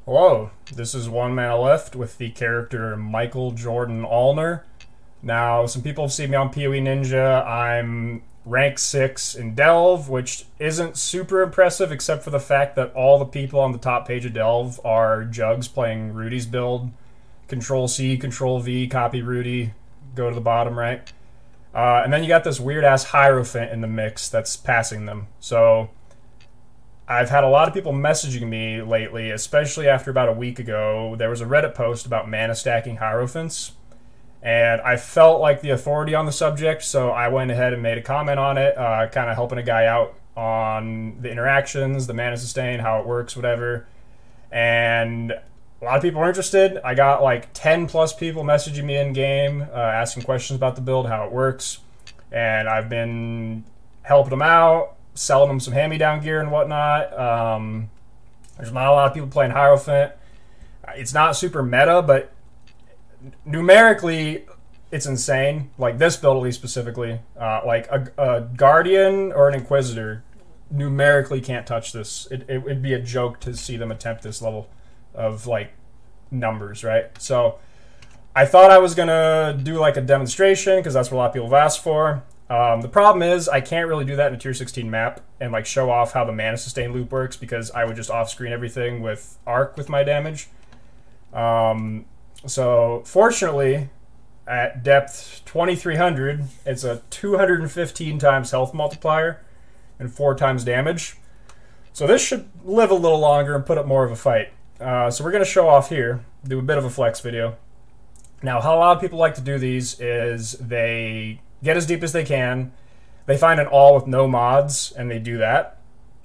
Hello, this is One Mana Left with the character Michael Jordan Allner. Now, some people have seen me on PoE Ninja. I'm rank 6 in Delve, which isn't super impressive except for the fact that all the people on the top page of Delve are Jugs playing Rudy's build. Control C, Control V, copy Rudy, go to the bottom right. And then you got this weird ass Hierophant in the mix that's passing them. So I've had a lot of people messaging me lately, especially after about a week ago. There was a Reddit post about mana stacking Hierophants, and I felt like the authority on the subject, so I went ahead and made a comment on it, kind of helping a guy out on the interactions, the mana sustain, how it works, whatever. And a lot of people are interested. I got like 10 plus people messaging me in game, asking questions about the build, how it works, and I've been helping them out, selling them some hand-me-down gear and whatnot. There's not a lot of people playing Hierophant. It's not super meta, but numerically, it's insane. Like this build, at least specifically, like a Guardian or an Inquisitor numerically can't touch this. It would be a joke to see them attempt this level of like numbers, right? So I thought I was gonna do like a demonstration because that's what a lot of people have asked for. The problem is I can't really do that in a tier 16 map and like show off how the mana sustain loop works because I would just off-screen everything with arc with my damage. So fortunately, at depth 2300, it's a 215 times health multiplier and 4 times damage. So this should live a little longer and put up more of a fight. So we're going to show off here, do a bit of a flex video. Now, how a lot of people like to do these is they get as deep as they can. They find an all with no mods, and they do that.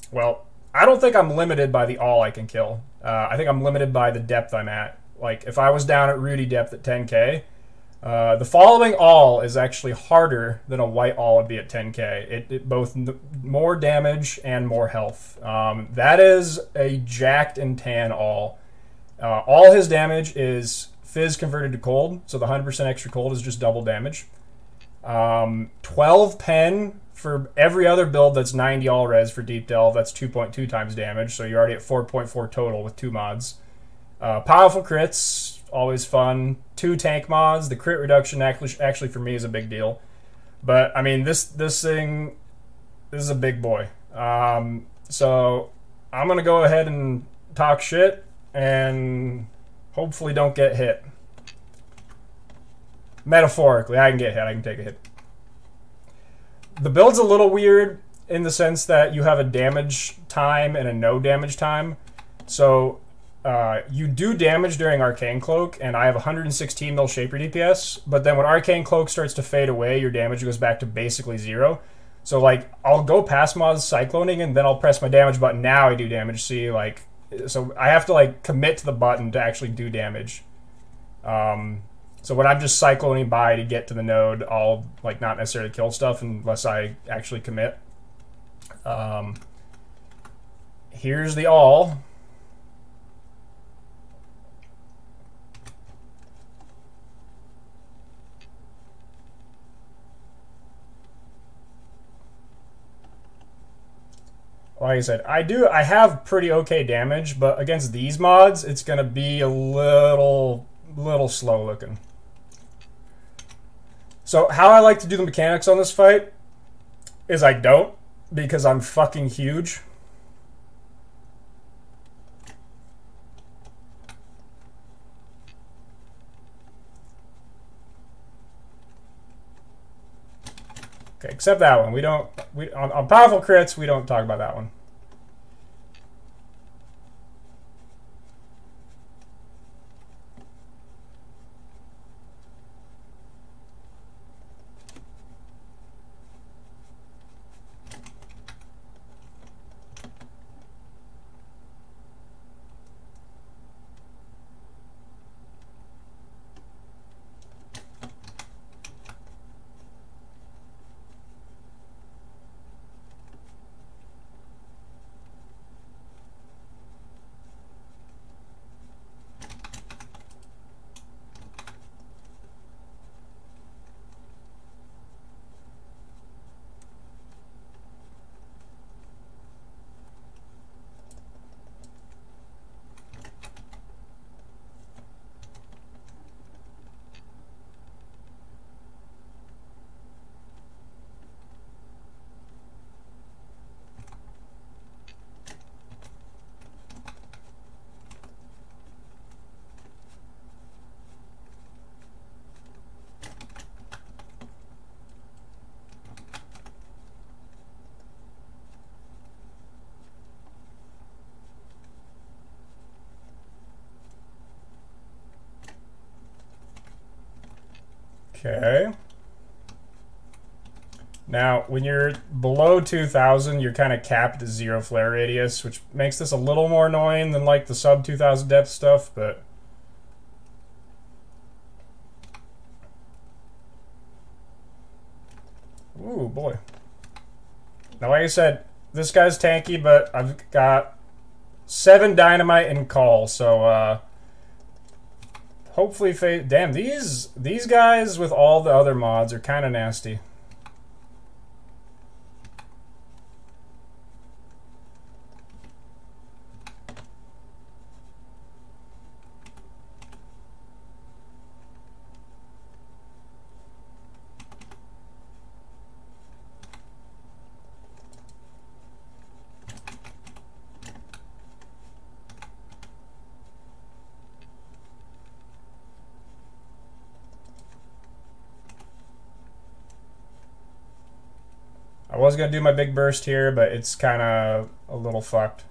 Well, I don't think I'm limited by the all I can kill. I think I'm limited by the depth I'm at. Like, if I was down at Rudy depth at 10k, the following all is actually harder than a white all would be at 10k. It both more damage and more health. That is a jacked and tan all. All his damage is Fizz converted to cold, so the 100% extra cold is just double damage. 12 pen for every other build that's 90 all res for deep delve. That's 2.2 times damage, so you're already at 4.4 total with 2 mods. Powerful crits, always fun. 2 tank mods. The crit reduction actually for me is a big deal. But I mean, this thing, this is a big boy. So I'm gonna go ahead and talk shit and hopefully don't get hit. Metaphorically, I can get hit. I can take a hit. The build's a little weird in the sense that you have a damage time and a no damage time. So you do damage during Arcane Cloak, and I have 116 mil Shaper DPS, but then when Arcane Cloak starts to fade away, your damage goes back to basically 0. So, like, I'll go past mods Cycloning, and then I'll press my damage button. Now I do damage. See, like, so I have to, like, commit to the button to actually do damage. So when I'm just cycloning by to get to the node, I'll, like, not necessarily kill stuff unless I actually commit. Here's the all. Like I said, I have pretty okay damage, but against these mods, it's gonna be a little slow looking. So how I like to do the mechanics on this fight is I don't, because I'm fucking huge. Okay, except that one. On powerful crits, we don't talk about that one. Okay. Now, when you're below 2,000, you're kind of capped at 0 flare radius, which makes this a little more annoying than like the sub 2,000 depth stuff, but... Ooh, boy. Now, like I said, this guy's tanky, but I've got 7 dynamite and call, so, hopefully... Damn, these guys with all the other mods are kind of nasty. I was going to do my big burst here, but it's kind of a little fucked.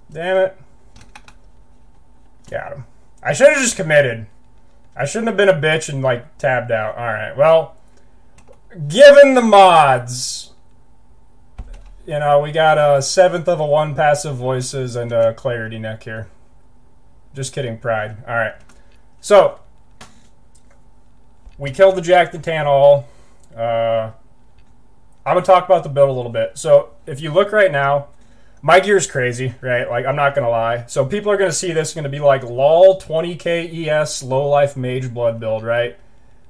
Damn it. Got him. I should have just committed. I shouldn't have been a bitch and, like, tabbed out. Alright, well, given the mods, you know, we got a 7th of a 1 passive voices and a clarity neck here. Just kidding, pride. Alright. So, we killed the Jack the Tan Aul. I'm going to talk about the build a little bit. So, if you look right now, my gear's crazy, right? Like, I'm not going to lie. So people are going to see this, going to be like, lol, 20k ES, low-life mage blood build, right?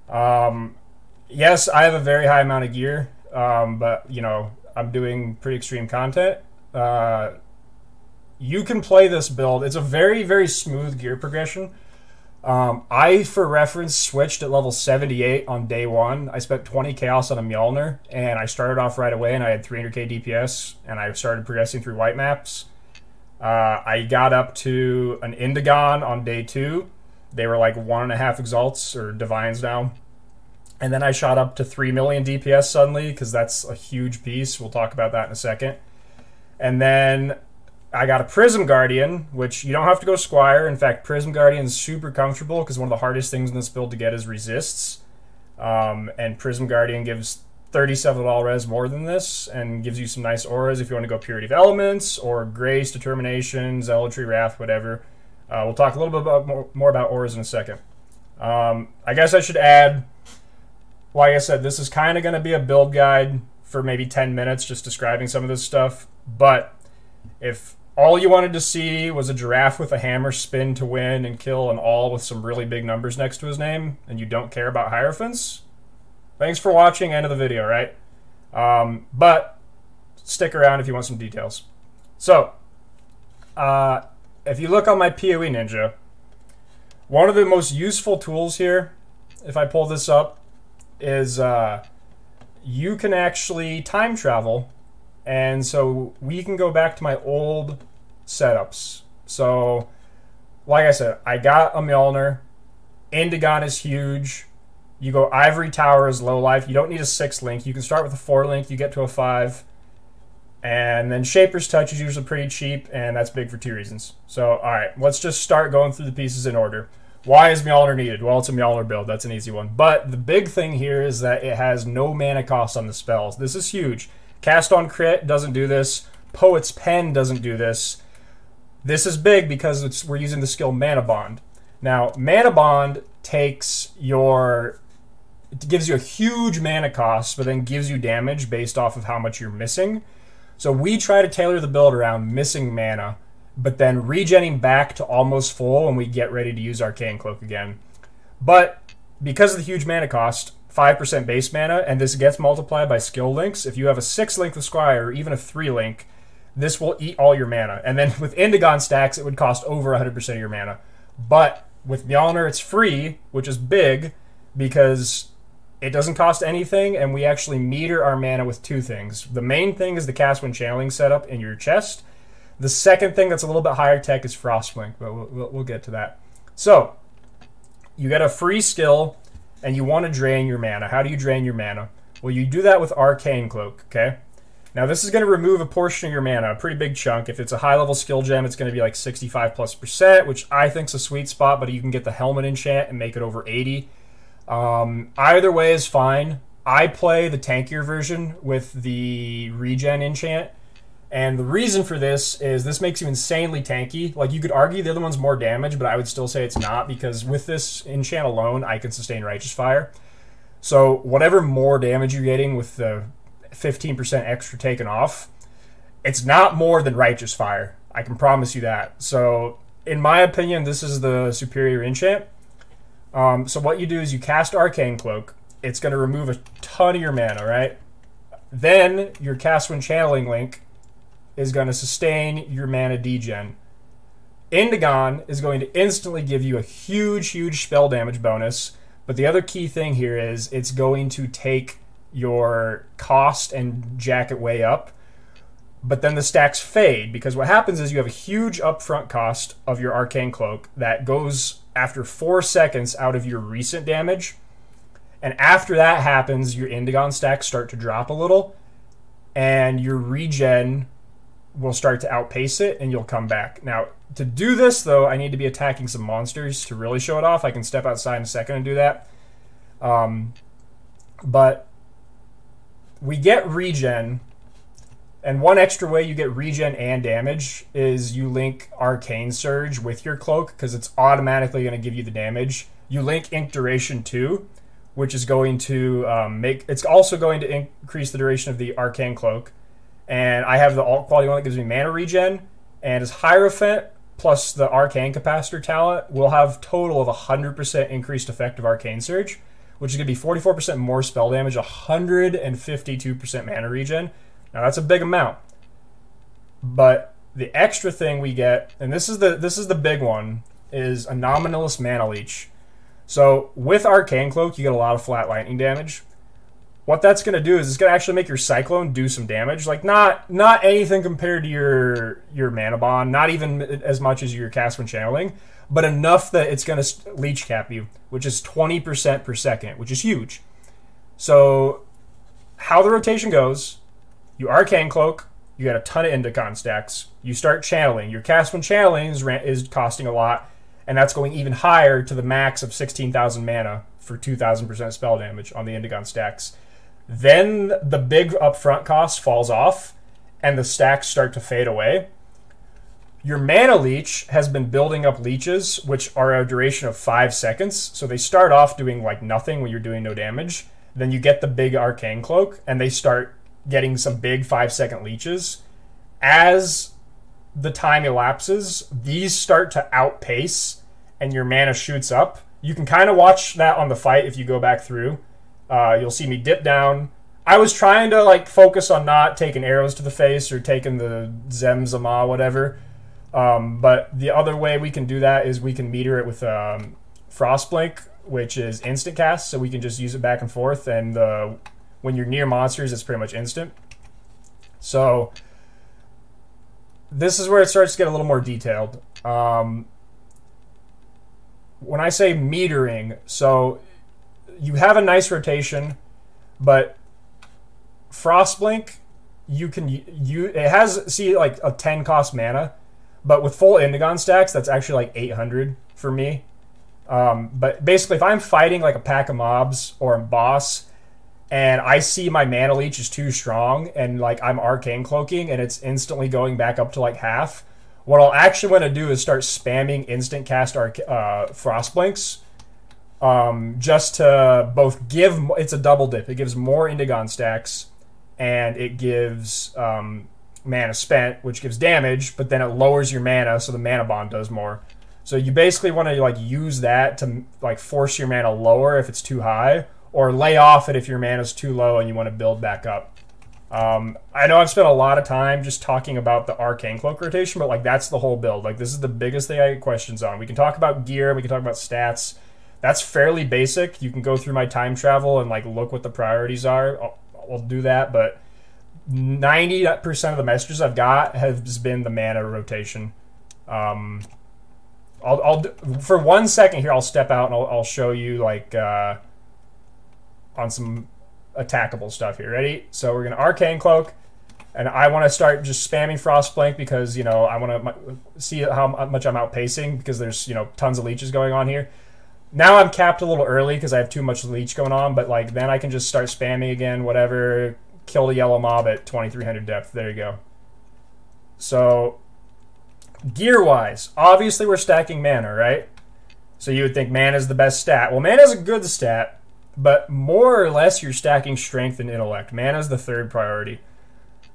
Yes, I have a very high amount of gear, but, you know, I'm doing pretty extreme content. You can play this build. It's a very, very smooth gear progression. I, for reference, switched at level 78 on day 1. I spent 20 chaos on a Mjolner, and I started off right away, and I had 300k DPS, and I started progressing through white maps. I got up to an Indigon on day 2. They were like 1.5 exalts, or divines now. And then I shot up to 3 million DPS suddenly, because that's a huge piece. We'll talk about that in a second. And then I got a Prism Guardian, which you don't have to go Squire. In fact, Prism Guardian is super comfortable because one of the hardest things in this build to get is resists. And Prism Guardian gives 37 all res more than this and gives you some nice auras if you want to go Purity of Elements or Grace, Determination, Zealotry, Wrath, whatever. We'll talk a little bit about more about auras in a second. I guess I should add, like I said, this is kind of going to be a build guide for maybe 10 minutes just describing some of this stuff. But if all you wanted to see was a giraffe with a hammer spin to win and kill an Aul with some really big numbers next to his name, and you don't care about Hierophants, thanks for watching. End of the video, right? But stick around if you want some details. So, if you look on my PoE Ninja, one of the most useful tools here, if I pull this up, is you can actually time travel. And so we can go back to my old setups. So, like I said, I got a Mjolnir. Indigon is huge. You go Ivory Tower is low life. You don't need a 6 link. You can start with a 4 link. You get to a 5. And then Shaper's Touch is usually pretty cheap, and that's big for 2 reasons. So, alright, let's just start going through the pieces in order. Why is Mjolnir needed? Well, it's a Mjolnir build. That's an easy one. But the big thing here is that it has no mana cost on the spells. This is huge. Cast on Crit doesn't do this. Poet's Pen doesn't do this. This is big because we're using the skill Manabond. Now, Manabond gives you a huge mana cost, but then gives you damage based off of how much you're missing. So we try to tailor the build around missing mana, but then regenning back to almost full when we get ready to use Arcane Cloak again. But because of the huge mana cost, 5% base mana, and this gets multiplied by skill links. If you have a 6 link with Squire, or even a 3 link, this will eat all your mana. And then with Indigon stacks, it would cost over 100% of your mana. But With Mjolner, it's free, which is big because it doesn't cost anything, and we actually meter our mana with two things. The main thing is the cast when channeling setup in your chest. The second thing that's a little bit higher tech is Frostblink, but we'll get to that. So, you get a free skill, and you want to drain your mana. How do you drain your mana? Well, you do that with Arcane Cloak, okay? Now, this is going to remove a portion of your mana, a pretty big chunk. If it's a high-level skill gem, it's going to be like 65+%, which I think's a sweet spot, but you can get the Helmet enchant and make it over 80. Either way is fine. I play the tankier version with the regen enchant, and the reason for this is this makes you insanely tanky. Like, you could argue the other one's more damage, but I would still say it's not, because with this enchant alone, I can sustain Righteous Fire. So whatever more damage you're getting with the 15% extra taken off, it's not more than Righteous Fire. I can promise you that. So in my opinion, this is the superior enchant. So what you do is you cast Arcane Cloak. It's going to remove a ton of your mana, right? Then your cast when channeling link is going to sustain your mana degen. Indigon is going to instantly give you a huge, huge spell damage bonus. But the other key thing here is it's going to take your cost and jack it way up. But then the stacks fade, because what happens is you have a huge upfront cost of your Arcane Cloak that goes after 4 seconds out of your recent damage. And after that happens, your Indigon stacks start to drop a little, and your regen will start to outpace it, and you'll come back. Now, to do this, though, I need to be attacking some monsters to really show it off. I can step outside in a second and do that. But we get regen, and one extra way you get regen and damage is you link Arcane Surge with your cloak, because it's automatically going to give you the damage. You link Ink Duration too, which is going to it's also going to increase the duration of the Arcane Cloak. And I have the alt quality one that gives me mana regen, and as Hierophant plus the Arcane Capacitor talent will have total of 100% increased effective Arcane Surge, which is going to be 44% more spell damage, 152% mana regen. Now that's a big amount. But the extra thing we get, and this is the big one, is a Nominalist Mana Leech. So with Arcane Cloak, you get a lot of flat lightning damage. What that's going to do is it's going to actually make your Cyclone do some damage. Like, not anything compared to your Manabond, not even as much as your cast when channeling, but enough that it's going to leech cap you, which is 20% per second, which is huge. So how the rotation goes, you Arcane Cloak, you get a ton of Indicon stacks, you start channeling. Your cast when channeling is costing a lot, and that's going even higher to the max of 16,000 mana for 2,000% spell damage on the Indigon stacks. Then the big upfront cost falls off, and the stacks start to fade away. Your Mana Leech has been building up leeches, which are a duration of 5 seconds. So they start off doing like nothing when you're doing no damage. Then you get the big Arcane Cloak, and they start getting some big 5-second leeches. As the time elapses, these start to outpace, and your mana shoots up. You can kind of watch that on the fight if you go back through. You'll see me dip down. I was trying to like focus on not taking arrows to the face or taking the Zemzama, whatever. But the other way we can do that is we can meter it with Frostblink, which is instant cast, so we can just use it back and forth. And when you're near monsters, it's pretty much instant. So this is where it starts to get a little more detailed. When I say metering, so you have a nice rotation, but Frostblink, it has like a 10 cost mana, but with full Indigon stacks, that's actually like 800 for me. But basically, if I'm fighting like a pack of mobs or a boss, and I see my Mana Leech is too strong, and like I'm Arcane Cloaking, and it's instantly going back up to like half, what I'll actually want to do is start spamming instant cast Frostblinks, just to both give, it's a double dip. It gives more Indigon stacks, and it gives mana spent, which gives damage, but then it lowers your mana, so the mana bond does more. So you basically want to like use that to like force your mana lower if it's too high, or lay off it if your mana is too low and you want to build back up. I know I've spent a lot of time just talking about the Arcane Cloak rotation, but like that's the whole build. Like this is the biggest thing I get questions on. We can talk about gear, we can talk about stats. That's fairly basic. You can go through my time travel and like look what the priorities are. I'll do that, but 90% of the messages I've got has been the mana rotation. I'll for 1 second here. I'll step out and I'll show you like on some attackable stuff here. Ready? So we're gonna Arcane Cloak, and I want to start just spamming Frostblink because, you know, I want to see how much I'm outpacing because there's, you know, tons of leeches going on here. Now I'm capped a little early because I have too much leech going on, but like then I can just start spamming again, whatever, kill the yellow mob at 2300 depth. There you go. So gear-wise, obviously we're stacking mana, right? So you would think mana is the best stat. Well, mana is a good stat, but more or less you're stacking strength and intellect. Mana is the third priority.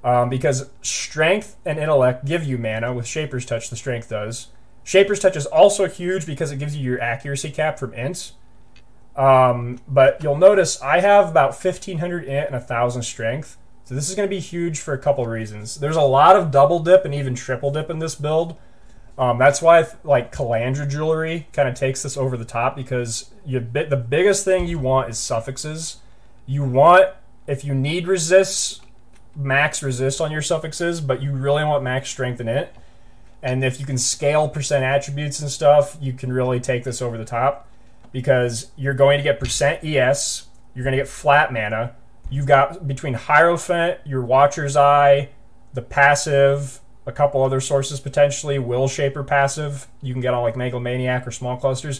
Because strength and intellect give you mana. With Shaper's Touch, the strength does. Shaper's Touch is also huge because it gives you your accuracy cap from ints. But you'll notice I have about 1500 int and 1000 strength. So this is going to be huge for a couple reasons. There's a lot of double dip and even triple dip in this build. That's why like kalandra jewelry kind of takes this over the top, because the biggest thing you want is suffixes. You want, if you need resists, max resist on your suffixes, but you really want max strength in it. And if you can scale percent attributes and stuff, you can really take this over the top, because you're going to get percent ES, you're going to get flat mana. You've got between Hierophant, your Watcher's Eye, the passive, a couple other sources potentially, Will Shaper passive, you can get on like Megalomaniac or Small Clusters.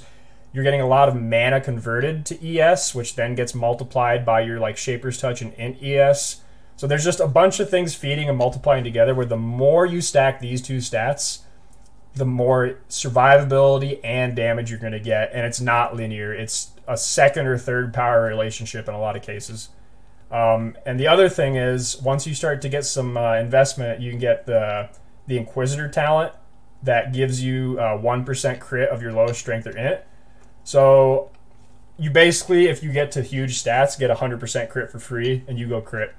You're getting a lot of mana converted to ES, which then gets multiplied by your like Shaper's Touch and Int ES. So there's just a bunch of things feeding and multiplying together, where the more you stack these two stats, the more survivability and damage you're going to get. And it's not linear. It's a second or third power relationship in a lot of cases. And the other thing is, once you start to get some investment, you can get the Inquisitor talent that gives you 1% crit of your lowest strength or int. So you basically, if you get to huge stats, get 100% crit for free, and you go crit.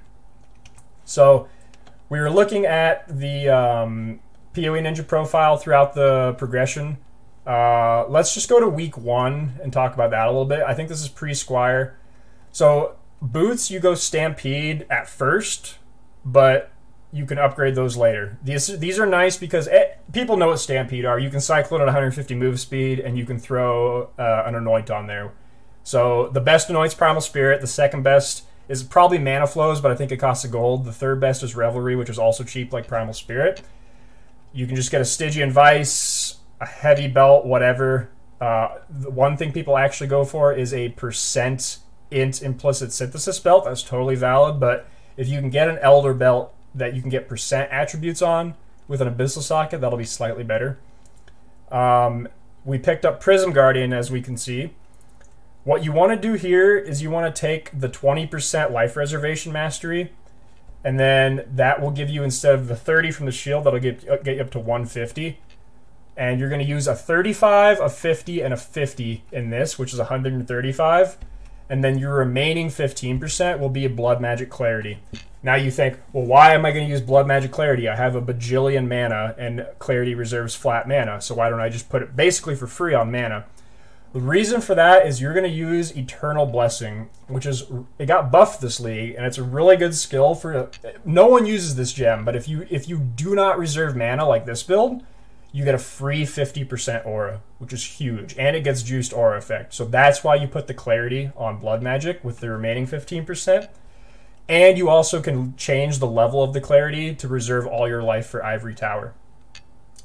So we were looking at the PoE Ninja profile throughout the progression. Let's just go to week 1 and talk about that a little bit. I think this is pre-Squire. So boots, you go Stampede at first, but you can upgrade those later. These are nice because people know what Stampede are. You can cycle it at 150 move speed, and you can throw an Anoint on there. So the best Anoint's Primal Spirit. The second best is probably Mana Flows, but I think it costs a gold. The third best is Revelry, which is also cheap like Primal Spirit. You can just get a Stygian Vice, a Heavy Belt, whatever. The one thing people actually go for is a percent int implicit synthesis belt. That's totally valid, but if you can get an Elder Belt that you can get percent attributes on with an Abyssal Socket, that'll be slightly better. We picked up Prism Guardian, as we can see. What you want to do here is you want to take the 20% life reservation mastery, and then that will give you, instead of the 30 from the shield, that'll get you up to 150. And you're going to use a 35, a 50, and a 50 in this, which is 135. And then your remaining 15% will be a Blood Magic Clarity. Now you think, well, why am I going to use Blood Magic Clarity? I have a bajillion mana, and Clarity reserves flat mana, so why don't I just put it basically for free on mana? The reason for that is you're going to use Eternal Blessing, which is, it got buffed this league, and it's a really good skill for, no one uses this gem, but if you do not reserve mana like this build, you get a free 50% aura, which is huge, and it gets juiced aura effect. So that's why you put the Clarity on Blood Magic with the remaining 15%. And you also can change the level of the Clarity to reserve all your life for Ivory Tower.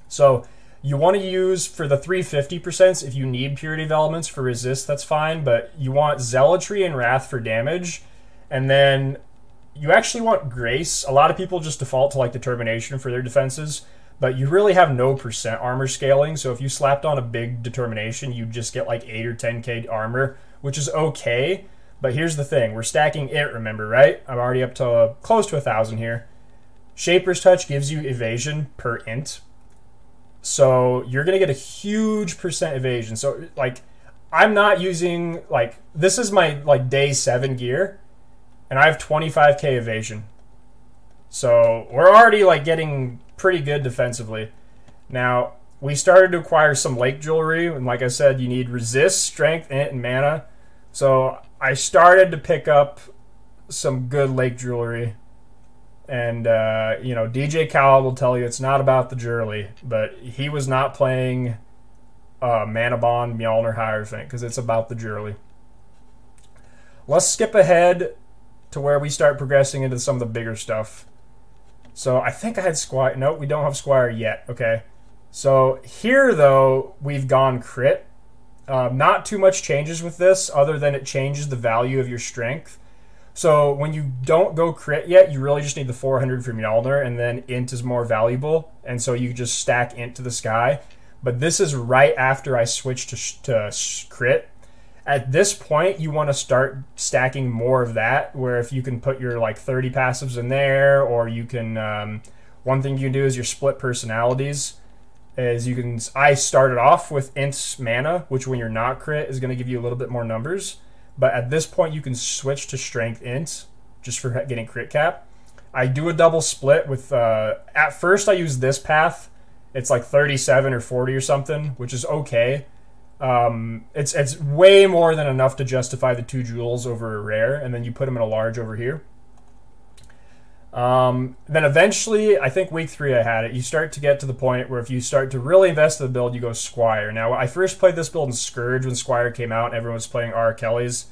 So you want to use, for the 350%, if you need Purity of Elements for resist, that's fine, but you want Zealotry and Wrath for damage, and then you actually want Grace. A lot of people just default to like Determination for their defenses, but you really have no percent armor scaling, so if you slapped on a big Determination, you just get like 8 or 10k armor, which is okay, but here's the thing. We're stacking it, remember, right? I'm already up to close to 1,000 here. Shaper's Touch gives you evasion per int, so you're going to get a huge percent evasion. So, like, I'm not using, like, this is my, like, day 7 gear, and I have 25k evasion. So we're already like getting pretty good defensively. Now, we started to acquire some lake jewelry, and like I said, you need resist, strength, int, and mana. So I started to pick up some good lake jewelry. And, you know, DJ Khaled will tell you it's not about the jewelry, but he was not playing Manabond Mjolner Hierophant because it's about the jewelry. Let's skip ahead to where we start progressing into some of the bigger stuff. So I think I had Squire. Nope, we don't have Squire yet. Okay. So here, though, we've gone crit. Not too much changes with this other than it changes the value of your strength. So when you don't go crit yet, you really just need the 400 for Mjolnir, and then int is more valuable, and so you just stack int to the sky. But this is right after I switched to crit. At this point, you want to start stacking more of that, where if you can put your like 30 passives in there, or you can, one thing you can do is your split personalities. Is you can, I started off with int mana, which when you're not crit is going to give you a little bit more numbers. But at this point, you can switch to strength int just for getting crit cap. I do a double split with, at first I use this path. It's like 37 or 40 or something, which is okay. It's way more than enough to justify the 2 jewels over a rare, and then you put them in a large over here. Then eventually, I think week 3 I had it, you start to get to the point where if you start to really invest in the build, you go Squire. Now, I first played this build in Scourge when Squire came out, and everyone was playing R. Kelly's.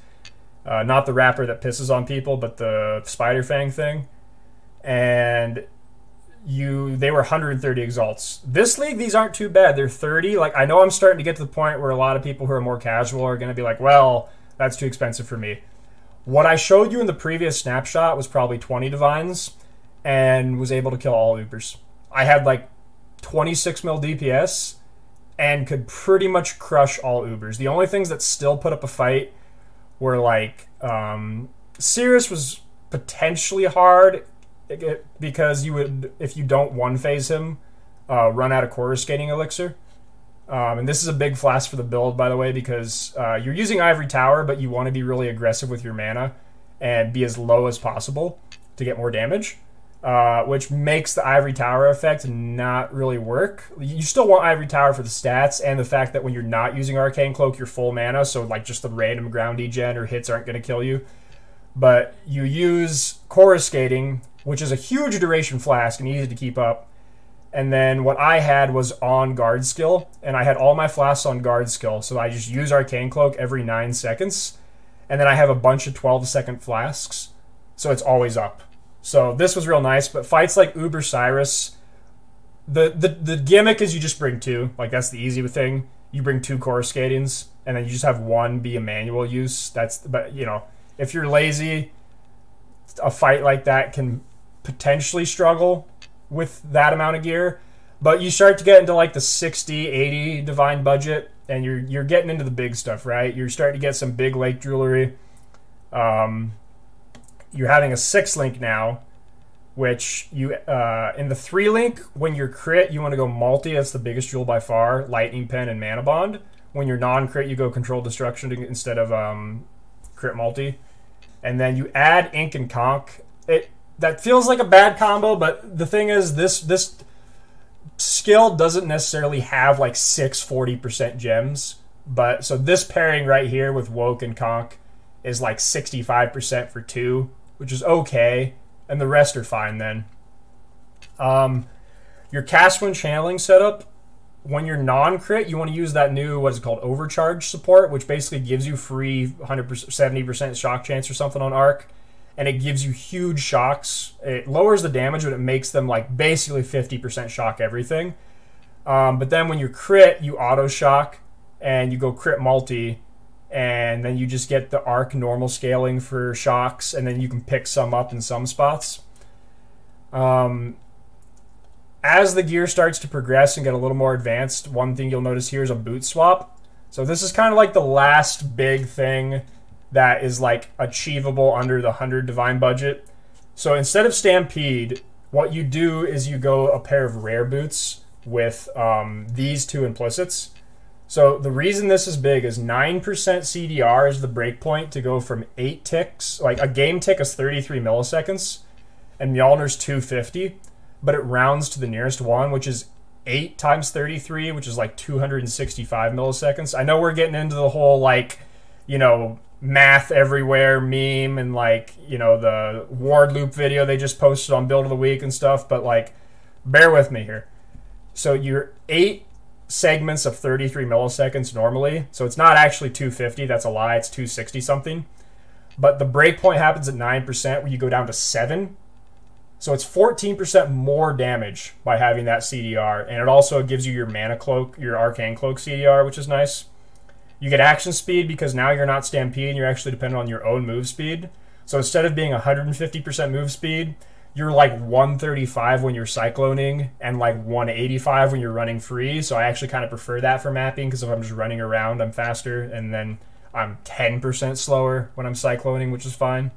Not the rapper that pisses on people, but the Spider Fang thing. And they were 130 exalts. This league, these aren't too bad. They're 30. Like, I know I'm starting to get to the point where a lot of people who are more casual are going to be like, well, that's too expensive for me. What I showed you in the previous snapshot was probably 20 divines and was able to kill all Ubers. I had like 26 mil DPS and could pretty much crush all Ubers. The only things that still put up a fight were like Cirrus was potentially hard because you would, if you don't one phase him, run out of coruscating elixir. And this is a big flask for the build, by the way, because you're using Ivory Tower, but you want to be really aggressive with your mana and be as low as possible to get more damage, which makes the Ivory Tower effect not really work. You still want Ivory Tower for the stats and the fact that when you're not using Arcane Cloak, you're full mana, so like just the random ground degen or hits aren't going to kill you. But you use coruscating, which is a huge duration flask and easy to keep up. And then what I had was on guard skill, and I had all my flasks on guard skill, so I just use Arcane Cloak every 9 seconds, and then I have a bunch of 12-second flasks, so it's always up. So this was real nice, but fights like Uber Cyrus, the gimmick is you just bring 2, like that's the easy thing. You bring 2 coruscatings, and then you just have 1 be a manual use. But you know, if you're lazy, a fight like that can potentially struggle with that amount of gear, but you start to get into like the 60, 80 divine budget, and you're getting into the big stuff, right? You're starting to get some big lake jewelry. You're having a 6 link now, which you in the 3 link, when you're crit, you want to go multi. That's the biggest jewel by far, Lightning Pen and Manabond. When you're non-crit, you go Control Destruction instead of crit multi, and then you add Ink and Conch. That feels like a bad combo, but the thing is, this skill doesn't necessarily have like 6 40% gems. But so this pairing right here with Woke and Conch is like 65% for 2, which is okay, and the rest are fine then. Your cast when channeling setup, when you're non-crit, you want to use that new, what is it called, overcharge support, which basically gives you free 100%, 70% shock chance or something on arc. And it gives you huge shocks. It lowers the damage, but it makes them like basically 50% shock everything. But then when you crit, you auto shock, and you go crit multi, and then you just get the arc normal scaling for shocks, and then you can pick some up in some spots. As the gear starts to progress and get a little more advanced, one thing you'll notice here is a boot swap. So this is kind of like the last big thing that is like achievable under the 100 divine budget. So instead of Stampede, what you do is you go a pair of rare boots with these 2 implicits. So the reason this is big is 9% CDR is the breakpoint to go from 8 ticks. Like a game tick is 33 milliseconds. and Mjolnir's 250, but it rounds to the nearest one, which is 8 times 33, which is like 265 milliseconds. I know we're getting into the whole, like, you know, math everywhere meme and, like, you know, the Ward Loop video they just posted on Build of the Week and stuff, but, like, bear with me here. So you're 8 segments of 33 milliseconds normally, so it's not actually 250, that's a lie, it's 260 something. But the breakpoint happens at 9% where you go down to 7. So it's 14% more damage by having that CDR, and it also gives you your Mana Cloak, your Arcane Cloak CDR, which is nice. You get action speed because now you're not Stampede, you're actually dependent on your own move speed. So instead of being 150% move speed, you're like 135 when you're cycloning and like 185 when you're running free. So I actually kind of prefer that for mapping, because if I'm just running around, I'm faster, and then I'm 10% slower when I'm cycloning, which is fine.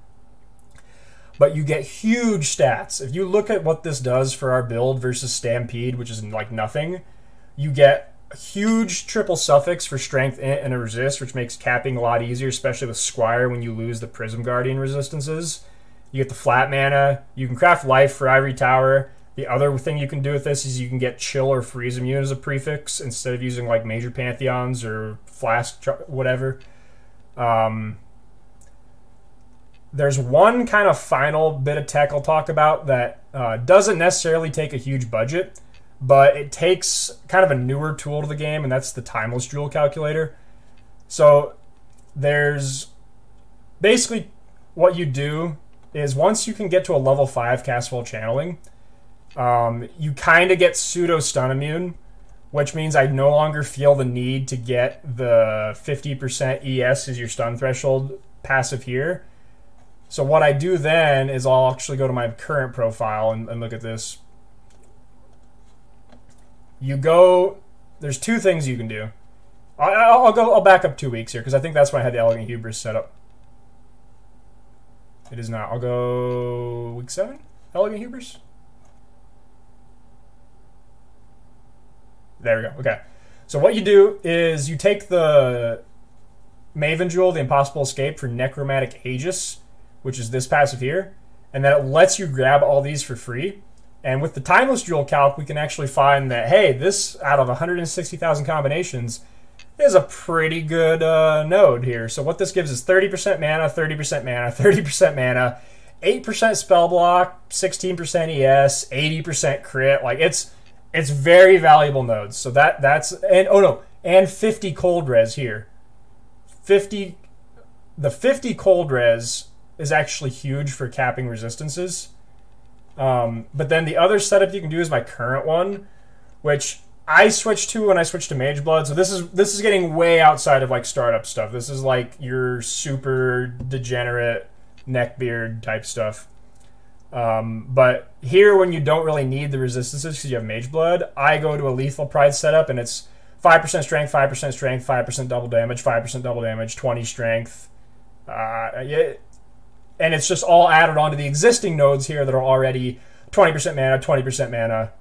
But you get huge stats. If you look at what this does for our build versus Stampede, which is like nothing, you get a huge triple suffix for strength and a resist, which makes capping a lot easier, especially with Squire when you lose the Prism Guardian resistances. You get the flat mana. You can craft life for Ivory Tower. The other thing you can do with this is you can get chill or freeze immune as a prefix instead of using like major Pantheons or Flask, whatever. There's one kind of final bit of tech I'll talk about that doesn't necessarily take a huge budget, but it takes kind of a newer tool to the game, and that's the Timeless Jewel Calculator. So there's basically what you do is once you can get to a level 5 Castwell Channeling, you kind of get pseudo stun immune, which means I no longer feel the need to get the 50% ES as your stun threshold passive here. So what I do then is I'll actually go to my current profile and look at this. You go, there's 2 things you can do. I'll back up 2 weeks here, because I think that's when I had the Elegant Hubris set up. It is not. I'll go week 7, Elegant Hubris. There we go. Okay. So what you do is you take the Maven Jewel, the Impossible Escape for Necromantic Aegis, which is this passive here, and then it lets you grab all these for free. And with the Timeless Jewel calc, we can actually find that, hey, this out of 160,000 combinations is a pretty good node here. So what this gives is 30% mana, 30% mana, 30% mana, 8% spell block, 16% ES, 80% crit. Like it's very valuable nodes. So that's and oh no, and 50 cold res here. The 50 cold res is actually huge for capping resistances. But then the other setup you can do is my current one, which I switched to when I switched to Mage Blood. So this is getting way outside of like startup stuff. This is like your super degenerate neckbeard type stuff. But here, when you don't really need the resistances because you have Mage Blood, I go to a Lethal Pride setup, and it's 5% strength, 5% strength, 5% double damage, 5% double damage, 20 strength. And it's just all added onto the existing nodes here that are already 20% mana, 20% mana,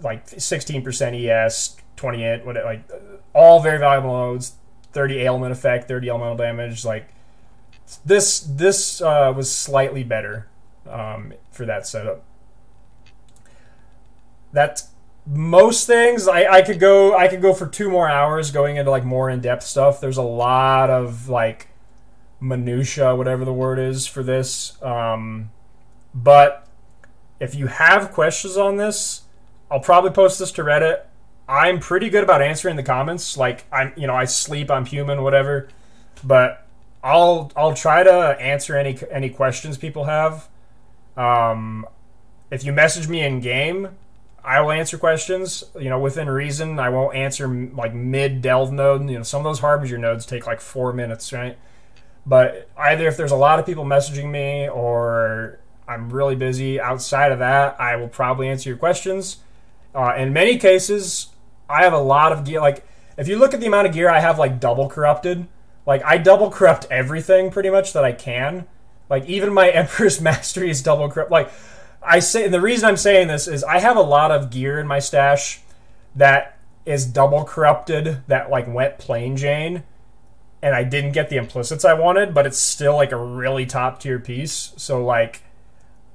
like 16% ES, 20 int, what, like all very valuable nodes. 30 ailment effect, 30 elemental damage. Like this was slightly better for that setup. That's most things. I could go for 2 more hours going into like more in-depth stuff. There's a lot of like minutia, whatever the word is for this. But if you have questions on this, I'll probably post this to Reddit. I'm pretty good about answering the comments. Like I sleep, I'm human, whatever. But I'll try to answer any questions people have. If you message me in game, I will answer questions, within reason. I won't answer like mid delve node. Some of those Harbinger nodes take like 4 minutes, right? But either if there's a lot of people messaging me or I'm really busy outside of that, I will probably answer your questions. In many cases, I have a lot of gear. Like, if you look at the amount of gear I have, like, double corrupted, like, I double corrupt everything pretty much that I can. Like, even my Emperor's Mastery is double corrupt. Like, and the reason I'm saying this is I have a lot of gear in my stash that is double corrupted that, like, went plain Jane, and I didn't get the implicits I wanted, but it's still, like, a really top-tier piece. So, like,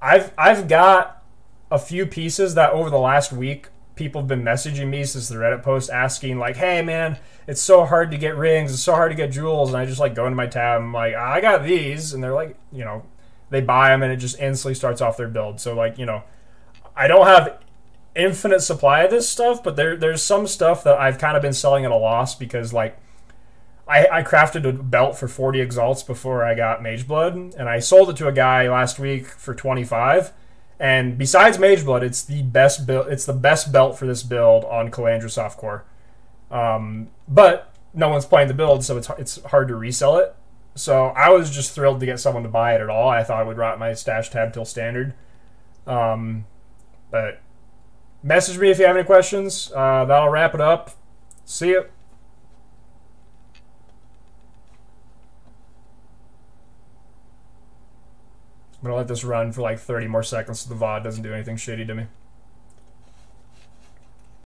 I've got a few pieces that over the last week people have been messaging me since the Reddit post asking like, hey man, it's so hard to get rings, it's so hard to get jewels, and I just like go into my tab, I'm like, I got these, and they're like, you know, they buy them and it just instantly starts off their build. So like, you know, I don't have infinite supply of this stuff, but there's some stuff that I've kind of been selling at a loss because like I crafted a belt for 40 exalts before I got Mageblood, and I sold it to a guy last week for 25. And besides Mageblood, it's the best build. It's the best belt for this build on Kalandra Softcore. But no one's playing the build, so it's hard to resell it. So I was just thrilled to get someone to buy it at all. I thought I would rot my stash tab till standard. But message me if you have any questions. That'll wrap it up. See ya. I'm going to let this run for like 30 more seconds so the VOD doesn't do anything shitty to me.